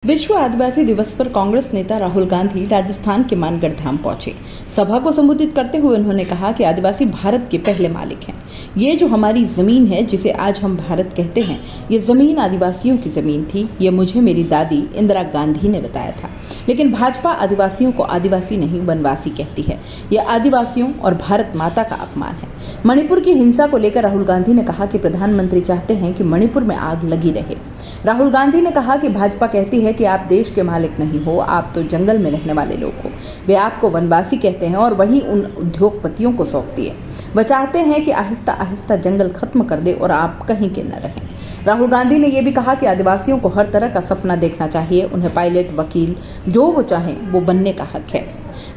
विश्व आदिवासी दिवस पर कांग्रेस नेता राहुल गांधी राजस्थान के मानगढ़ धाम पहुंचे। सभा को संबोधित करते हुए उन्होंने कहा कि आदिवासी भारत के पहले मालिक हैं। ये जो हमारी जमीन है, जिसे आज हम भारत कहते हैं, ये जमीन आदिवासियों की जमीन थी। ये मुझे मेरी दादी इंदिरा गांधी ने बताया था। लेकिन भाजपा आदिवासियों को आदिवासी नहीं, वनवासी कहती है। यह आदिवासियों और भारत माता का अपमान है। मणिपुर की हिंसा को लेकर राहुल गांधी ने कहा कि प्रधानमंत्री चाहते हैं कि मणिपुर में आग लगी रहे। राहुल गांधी ने कहा कि भाजपा कहती है कि आप देश के मालिक नहीं हो, आप तो जंगल में रहने वाले लोग हो। वे आपको वनवासी कहते हैं और वही उन उद्योगपतियों को सौंपती है। वह चाहते हैं कि आहिस्ता आहिस्ता जंगल खत्म कर दे और आप कहीं के न रहें। राहुल गांधी ने यह भी कहा कि आदिवासियों को हर तरह का सपना देखना चाहिए। उन्हें पायलट, वकील, जो वो चाहें वो बनने का हक है।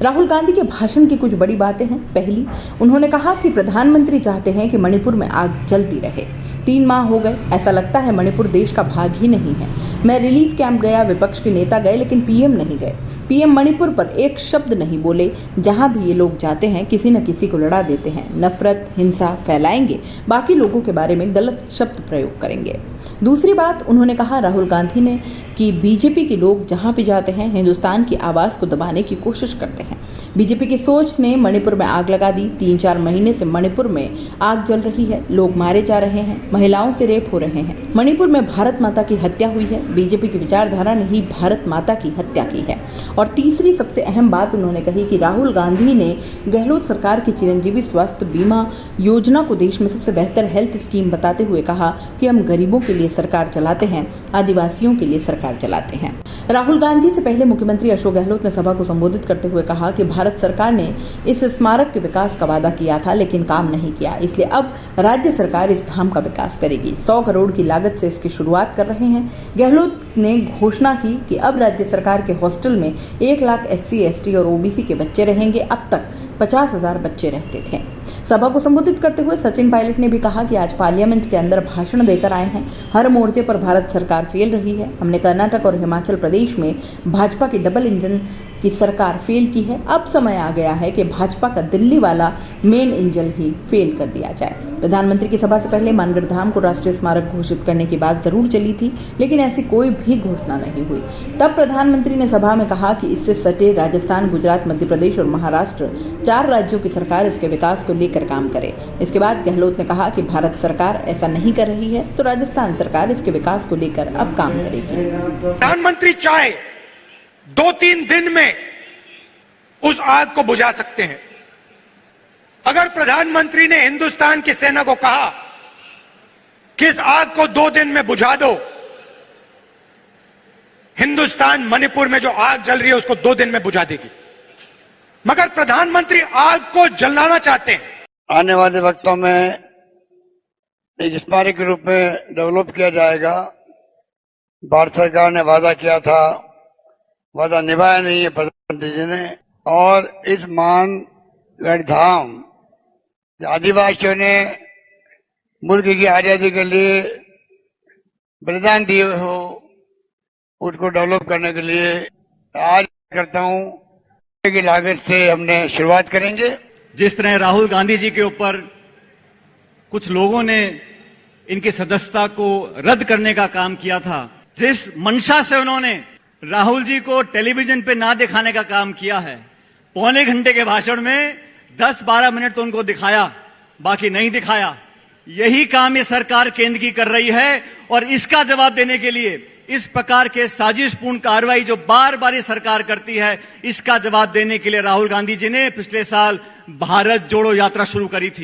राहुल गांधी के भाषण की कुछ बड़ी बातें हैं। पहली, उन्होंने कहा कि प्रधानमंत्री चाहते हैं कि मणिपुर में आग जलती रहे। 3 माह हो गए, ऐसा लगता है मणिपुर देश का भाग ही नहीं है। मैं रिलीफ कैंप गया, विपक्ष के नेता गए, लेकिन पीएम नहीं गए। पीएम मणिपुर पर एक शब्द नहीं बोले। जहां भी ये लोग जाते हैं, किसी न किसी को लड़ा देते हैं, नफरत, हिंसा फैलाएंगे, बाकी लोगों के बारे में गलत शब्द प्रयोग करेंगे। दूसरी बात उन्होंने कहा, राहुल गांधी ने, कि बीजेपी के लोग जहां भी जाते हैं हिंदुस्तान की आवाज को दबाने की कोशिश करते हैं। बीजेपी की सोच ने मणिपुर में आग लगा दी। 3-4 महीने से मणिपुर में आग जल रही है, लोग मारे जा रहे हैं, महिलाओं से रेप हो रहे हैं। मणिपुर में भारत माता की हत्या हुई है। बीजेपी की विचारधारा ने ही भारत माता की हत्या की है। और तीसरी सबसे अहम बात उन्होंने कही कि राहुल गांधी ने गहलोत सरकार की चिरंजीवी स्वास्थ्य बीमा योजना को देश में सबसे बेहतर हेल्थ स्कीम बताते हुए कहा कि हम गरीबों के लिए सरकार चलाते हैं, आदिवासियों के लिए सरकार चलाते हैं। राहुल गांधी से पहले मुख्यमंत्री अशोक गहलोत ने सभा को संबोधित करते हुए कहा कि भारत सरकार ने इस स्मारक के विकास का वादा किया था, लेकिन काम नहीं किया। इसलिए अब राज्य सरकार इस धाम का विकास करेगी। 100 करोड़ की लागत से इसकी शुरुआत कर रहे हैं। गहलोत ने घोषणा की कि अब राज्य सरकार के हॉस्टल में 1 लाख SC, ST और OBC के बच्चे रहेंगे। अब तक 50,000 बच्चे रहते थे। सभा को संबोधित करते हुए सचिन पायलट ने भी कहा कि आज पार्लियामेंट के अंदर भाषण देकर आए हैं। हर मोर्चे पर भारत सरकार फेल रही है। हमने कर्नाटक और हिमाचल प्रदेश में भाजपा की डबल इंजन की सरकार फेल की है। अब समय आ गया है कि भाजपा का दिल्ली वाला मेन इंजन ही फेल कर दिया जाए। प्रधानमंत्री की सभा से पहले मानगढ़ धाम को राष्ट्रीय स्मारक घोषित करने की बात जरूर चली थी, लेकिन ऐसी कोई भी घोषणा नहीं हुई। तब प्रधानमंत्री ने सभा में कहा कि इससे सटे राजस्थान, गुजरात, मध्य प्रदेश और महाराष्ट्र 4 राज्यों की सरकार इसके विकास को लेकर काम करे। इसके बाद गहलोत ने कहा कि भारत सरकार ऐसा नहीं कर रही है, तो राजस्थान सरकार इसके विकास को लेकर अब काम करेगी। प्रधानमंत्री चाहे 2-3 दिन में उस आग को बुझा सकते हैं। अगर प्रधानमंत्री ने हिंदुस्तान की सेना को कहा कि इस आग को 2 दिन में बुझा दो, हिंदुस्तान मणिपुर में जो आग जल रही है उसको 2 दिन में बुझा देगी। मगर प्रधानमंत्री आग को जलाना चाहते हैं। आने वाले वक्तों में एक स्मारक के रूप में डेवलप किया जाएगा। भारत सरकार ने वादा किया था, वादा निभाया नहीं है प्रधानमंत्री जी ने। और इस मानगढ़ धाम आदिवासियों ने मुल्क की आजादी के लिए बलिदान दिए हो, उसको डेवलप करने के लिए आज करता हूं की लागत से हमने शुरुआत करेंगे। जिस तरह राहुल गांधी जी के ऊपर कुछ लोगों ने इनकी सदस्यता को रद्द करने का काम किया था, जिस मंशा से उन्होंने राहुल जी को टेलीविजन पे ना दिखाने का काम किया है, पौने घंटे के भाषण में 10-12 मिनट तो उनको दिखाया, बाकी नहीं दिखाया। यही काम ये सरकार केंद्र की कर रही है। और इसका जवाब देने के लिए इस प्रकार के साजिशपूर्ण कार्रवाई जो बार बार ये सरकार करती है, इसका जवाब देने के लिए राहुल गांधी जी ने पिछले साल भारत जोड़ो यात्रा शुरू करी थी।